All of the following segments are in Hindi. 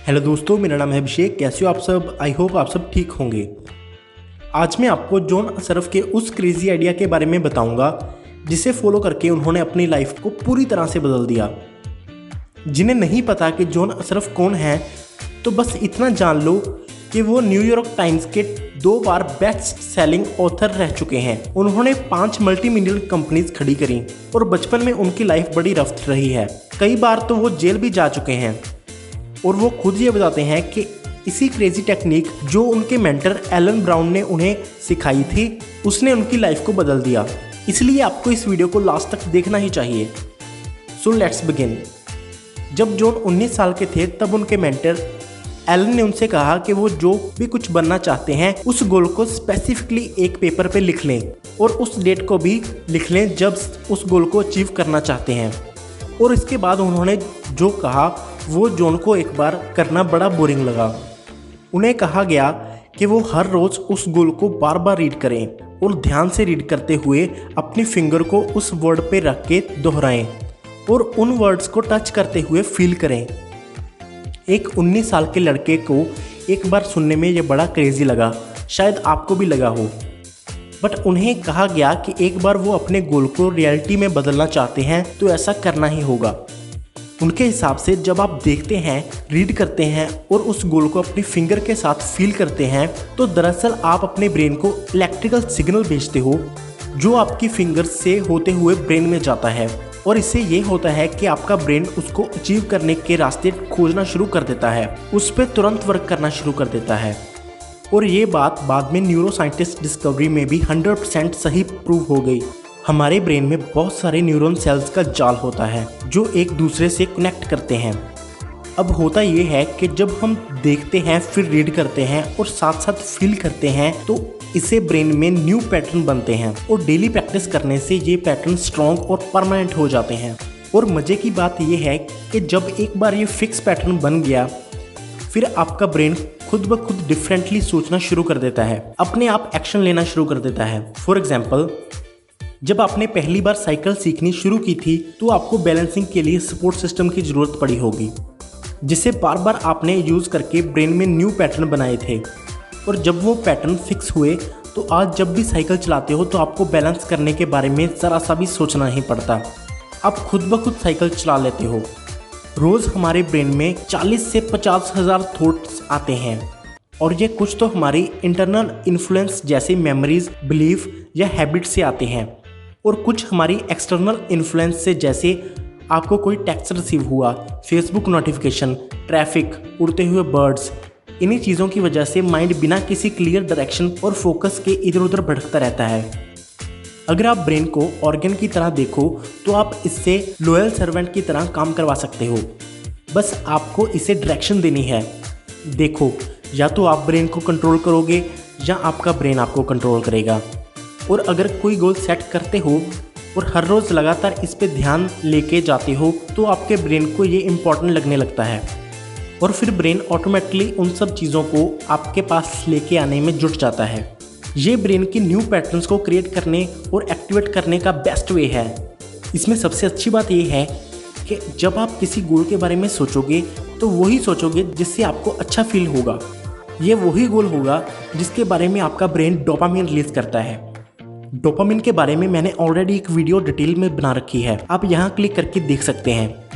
हेलो दोस्तों, मेरा नाम है अभिषेक। कैसे हो आप सब? आई होप आप सब ठीक होंगे। आज मैं आपको जॉन असरफ के उस क्रेजी आइडिया के बारे में बताऊंगा जिसे फॉलो करके उन्होंने अपनी लाइफ को पूरी तरह से बदल दिया। जिन्हें नहीं पता कि जॉन असरफ कौन है, तो बस इतना जान लो कि वो न्यूयॉर्क टाइम्स के 2 बार बेस्ट सेलिंग ऑथर रह चुके हैं। उन्होंने 5 मल्टी मिलियन कंपनीज खड़ी करी और बचपन में उनकी लाइफ बड़ी रफ रही है। कई बार तो वो जेल भी जा चुके हैं और वो खुद ये बताते हैं कि इसी क्रेजी टेक्निक जो उनके मेंटर एलन ब्राउन ने उन्हें सिखाई थी, उसने उनकी लाइफ को बदल दिया। इसलिए आपको इस वीडियो को लास्ट तक देखना ही चाहिए। So let's begin. जब जॉन 19 साल के थे तब उनके मेंटर एलन ने उनसे कहा कि वो जो भी कुछ बनना चाहते हैं उस गोल को स्पेसिफिकली एक पेपर पे लिख लें और उस डेट को भी लिख लें जब उस गोल को अचीव करना चाहते हैं। और इसके बाद उन्होंने जो कहा वो जॉन को एक बार करना बड़ा बोरिंग लगा। उन्हें कहा गया कि वो हर रोज़ उस गोल को बार बार रीड करें और ध्यान से रीड करते हुए अपनी फिंगर को उस वर्ड पे रख के दोहराएं और उन वर्ड्स को टच करते हुए फील करें। एक 19 साल के लड़के को एक बार सुनने में ये बड़ा क्रेजी लगा, शायद आपको भी लगा हो। बट उन्हें कहा गया कि एक बार वो अपने गोल को रियलिटी में बदलना चाहते हैं तो ऐसा करना ही होगा। उनके हिसाब से जब आप देखते हैं, रीड करते हैं और उस गोल को अपनी फिंगर के साथ फील करते हैं तो दरअसल आप अपने ब्रेन को इलेक्ट्रिकल सिग्नल भेजते हो जो आपकी फिंगर से होते हुए ब्रेन में जाता है और इससे ये होता है कि आपका ब्रेन उसको अचीव करने के रास्ते खोजना शुरू कर देता है, उस पर तुरंत वर्क करना शुरू कर देता है। और ये बात बाद में न्यूरो साइंटिस्ट डिस्कवरी में भी 100% सही प्रूव हो गई। हमारे ब्रेन में बहुत सारे न्यूरॉन सेल्स का जाल होता है जो एक दूसरे से कनेक्ट करते हैं। अब होता ये है कि जब हम देखते हैं, फिर रीड करते हैं और साथ साथ फील करते हैं तो इससे ब्रेन में न्यू पैटर्न बनते हैं और डेली प्रैक्टिस करने से ये पैटर्न स्ट्रॉन्ग और परमानेंट हो जाते हैं। और मज़े की बात यह है कि जब एक बार ये फिक्स पैटर्न बन गया, फिर आपका ब्रेन खुद ब खुद डिफरेंटली सोचना शुरू कर देता है, अपने आप एक्शन लेना शुरू कर देता है। फॉर एग्जाम्पल, जब आपने पहली बार साइकिल सीखनी शुरू की थी तो आपको बैलेंसिंग के लिए सपोर्ट सिस्टम की ज़रूरत पड़ी होगी, जिसे बार बार आपने यूज़ करके ब्रेन में न्यू पैटर्न बनाए थे। और जब वो पैटर्न फिक्स हुए तो आज जब भी साइकिल चलाते हो तो आपको बैलेंस करने के बारे में ज़रा सा भी सोचना नहीं पड़ता, आप खुद ब खुद साइकिल चला लेते हो। रोज़ हमारे ब्रेन में 40 से 50 हज़ार थॉट्स आते हैं और ये कुछ तो हमारी इंटरनल इन्फ्लुएंस जैसे मेमोरीज, बिलीफ या हैबिट से आते हैं और कुछ हमारी एक्सटर्नल इन्फ्लुएंस से, जैसे आपको कोई टेक्स्ट रिसीव हुआ, फेसबुक नोटिफिकेशन, ट्रैफिक, उड़ते हुए बर्ड्स। इन्हीं चीज़ों की वजह से माइंड बिना किसी क्लियर डायरेक्शन और फोकस के इधर उधर भटकता रहता है। अगर आप ब्रेन को ऑर्गन की तरह देखो तो आप इससे लॉयल सर्वेंट की तरह काम करवा सकते हो। बस आपको इसे डायरेक्शन देनी है। देखो, या तो आप ब्रेन को कंट्रोल करोगे या आपका ब्रेन आपको कंट्रोल करेगा। और अगर कोई गोल सेट करते हो और हर रोज़ लगातार इस पे ध्यान लेके जाते हो तो आपके ब्रेन को ये इम्पोर्टेंट लगने लगता है और फिर ब्रेन ऑटोमेटिकली उन सब चीज़ों को आपके पास लेके आने में जुट जाता है। ये ब्रेन के न्यू पैटर्न्स को क्रिएट करने और एक्टिवेट करने का बेस्ट वे है। इसमें सबसे अच्छी बात यह है कि जब आप किसी गोल के बारे में सोचोगे तो वही सोचोगे जिससे आपको अच्छा फील होगा। ये वही गोल होगा जिसके बारे में आपका ब्रेन डोपामिन रिलीज करता है। डोपामिन के बारे में मैंने ऑलरेडी एक वीडियो डिटेल में बना रखी है, आप यहाँ क्लिक करके देख सकते हैं।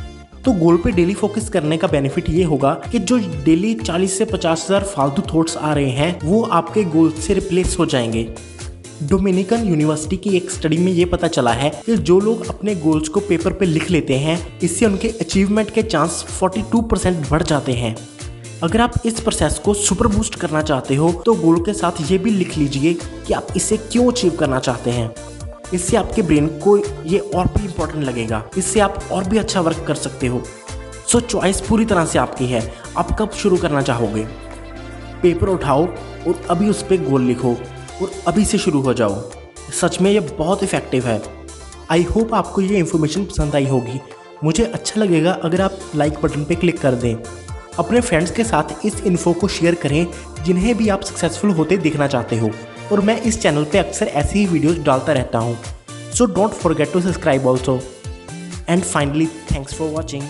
तो गोल पे डेली फोकस करने का बेनिफिट ये होगा कि जो डेली 40 से 50 हज़ार फालतू थॉट्स आ रहे हैं वो आपके गोल से रिप्लेस हो जाएंगे। डोमिनिकन यूनिवर्सिटी की एक स्टडी में ये पता चला है कि जो लोग अपने गोल्स को पेपर पे लिख लेते हैं, इससे उनके अचीवमेंट के चांस 42% बढ़ जाते हैं। अगर आप इस प्रोसेस को सुपर बूस्ट करना चाहते हो तो गोल के साथ ये भी लिख लीजिए कि आप इसे क्यों अचीव करना चाहते हैं। इससे आपके ब्रेन को ये और भी इम्पोर्टेंट लगेगा, इससे आप और भी अच्छा वर्क कर सकते हो। सो चॉइस पूरी तरह से आपकी है, आप कब शुरू करना चाहोगे। पेपर उठाओ और अभी उस पर गोल लिखो और अभी से शुरू हो जाओ। सच में ये बहुत इफेक्टिव है। आई होप आपको ये इन्फॉर्मेशन पसंद आई होगी। मुझे अच्छा लगेगा अगर आप लाइक बटन पे क्लिक कर दें। अपने फ्रेंड्स के साथ इस इन्फो को शेयर करें जिन्हें भी आप सक्सेसफुल होते देखना चाहते हो। और मैं इस चैनल पे अक्सर ऐसी ही वीडियोस डालता रहता हूँ। So don't forget to subscribe also. And finally, thanks for watching.